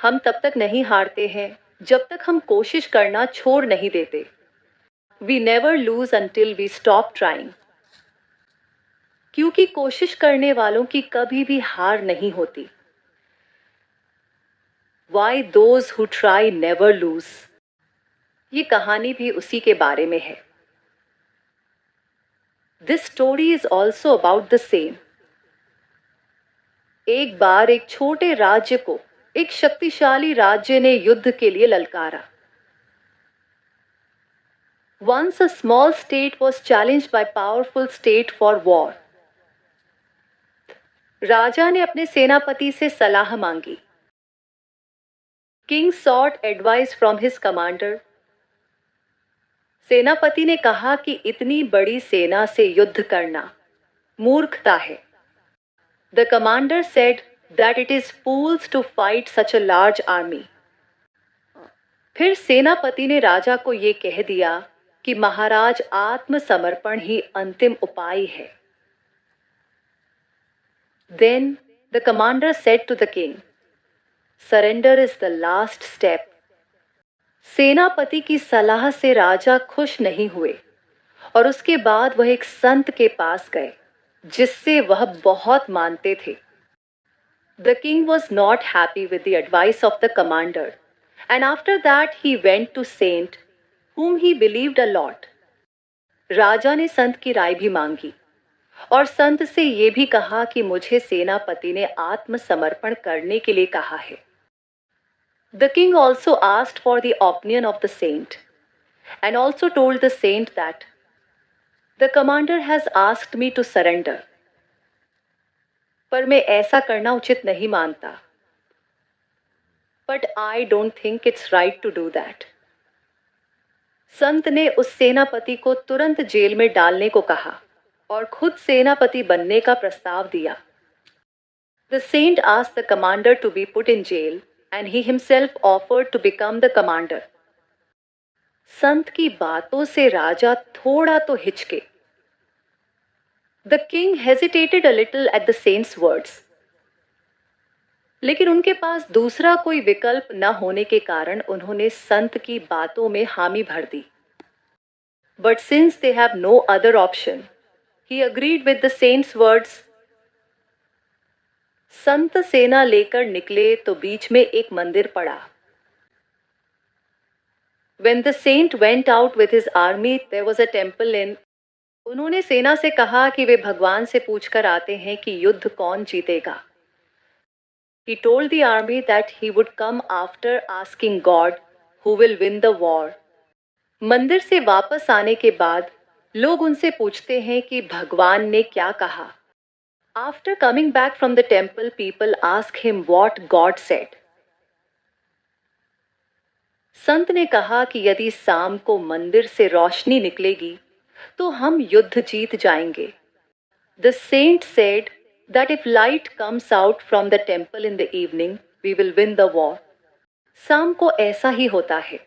हम तब तक नहीं हारते हैं जब तक हम कोशिश करना छोड़ नहीं देते। We never lose until we stop trying. क्योंकि कोशिश करने वालों की कभी भी हार नहीं होती। Why those who try never lose. ये कहानी भी उसी के बारे में है। This story is also about the same. एक बार एक छोटे राज्य को एक शक्तिशाली राज्य ने युद्ध के लिए ललकारा। Once a small state was challenged by powerful state for war. राजा ने अपने सेनापति से सलाह मांगी। King sought advice from his commander. सेनापति ने कहा कि इतनी बड़ी सेना से युद्ध करना मूर्खता है। The commander said that it is fools to fight such a large army. फिर सेनापति ने राजा को ये कह दिया कि महाराज, आत्मसमर्पण ही अंतिम उपाय है। Then the commander said to the king, surrender is the last step. सेनापति की सलाह से राजा खुश नहीं हुए और उसके बाद वह एक संत के पास गए जिससे वह बहुत मानते थे। The king was not happy with the advice of the commander, and after that he went to saint whom he believed a lot. राजा ने संत की राय भी मांगी और संत से ये भी कहा कि मुझे सेनापति ने आत्मसमर्पण करने के लिए कहा है। The king also asked for the opinion of the saint and also told the saint that the commander has asked me to surrender. पर मैं ऐसा करना उचित नहीं मानता। But I don't think it's right to do that. संत ने उस सेनापति को तुरंत जेल में डालने को कहा और खुद सेनापति बनने का प्रस्ताव दिया। The saint asked the commander to be put in jail and he himself offered to become the commander. संत की बातों से राजा थोड़ा तो हिचके। The king hesitated a little at the saint's words. लेकिन उनके पास दूसरा कोई विकल्प न होने के कारण उन्होंने संत की बातों में हामी भर दी। But since they have no other option, he agreed with the saint's words. संत सेना लेकर निकले तो बीच में एक मंदिर पड़ा। When the saint went out with his army, there was a temple in. उन्होंने सेना से कहा कि वे भगवान से पूछकर आते हैं कि युद्ध कौन जीतेगा। He told the army that he would come after asking God who will win the war. मंदिर से वापस आने के बाद लोग उनसे पूछते हैं कि भगवान ने क्या कहा। After coming back from the temple, people ask him what God said. संत ने कहा कि यदि शाम को मंदिर से रोशनी निकलेगी तो हम युद्ध जीत जाएंगे। The saint said that if light comes out from the temple in the evening, we will win the war. शाम को ऐसा ही होता है।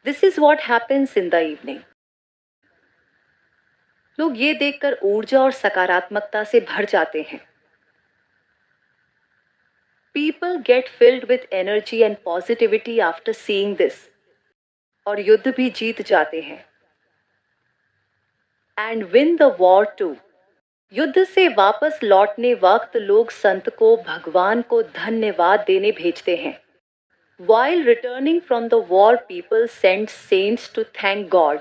This is what happens in the evening. लोग ये देखकर ऊर्जा और सकारात्मकता से भर जाते हैं। People get filled with energy and positivity after seeing this. और युद्ध भी जीत जाते हैं। And win the war too. युद्ध से वापस लौटने वक्त लोग संत को भगवान को धन्यवाद देने भेजते हैं। While returning from the war, people send saints to thank God.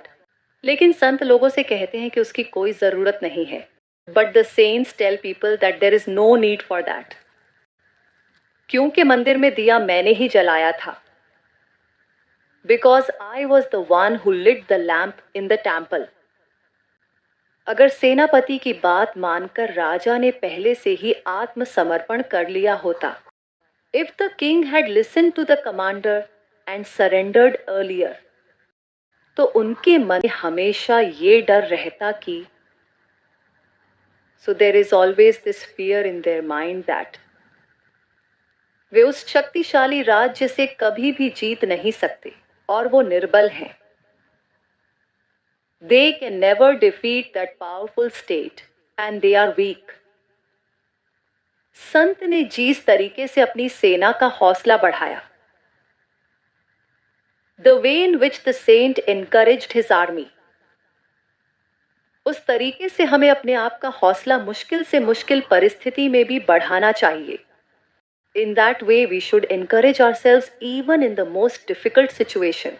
लेकिन संत लोगों से कहते हैं कि उसकी कोई ज़रूरत नहीं है। But the saints tell people that there is no need for that. क्योंकि मंदिर में दिया मैंने ही जलाया था। Because I was the one who lit the lamp in the temple. अगर सेनापति की बात मानकर राजा ने पहले से ही आत्मसमर्पण कर लिया होता, if the king had listened to the commander and surrendered earlier, तो उनके मन में हमेशा ये डर रहता कि so there is always this fear in their mind that वे उस शक्तिशाली राज्य से कभी भी जीत नहीं सकते और वो निर्बल हैं। They can never defeat that powerful state and they are weak. संत ने जिस तरीके से अपनी सेना का हौसला बढ़ाया, the way in which the saint encouraged his army, उस तरीके से हमें अपने आप का हौसला मुश्किल से मुश्किल परिस्थिति में भी बढ़ाना चाहिए. In that way, we should encourage ourselves even in the most difficult situation.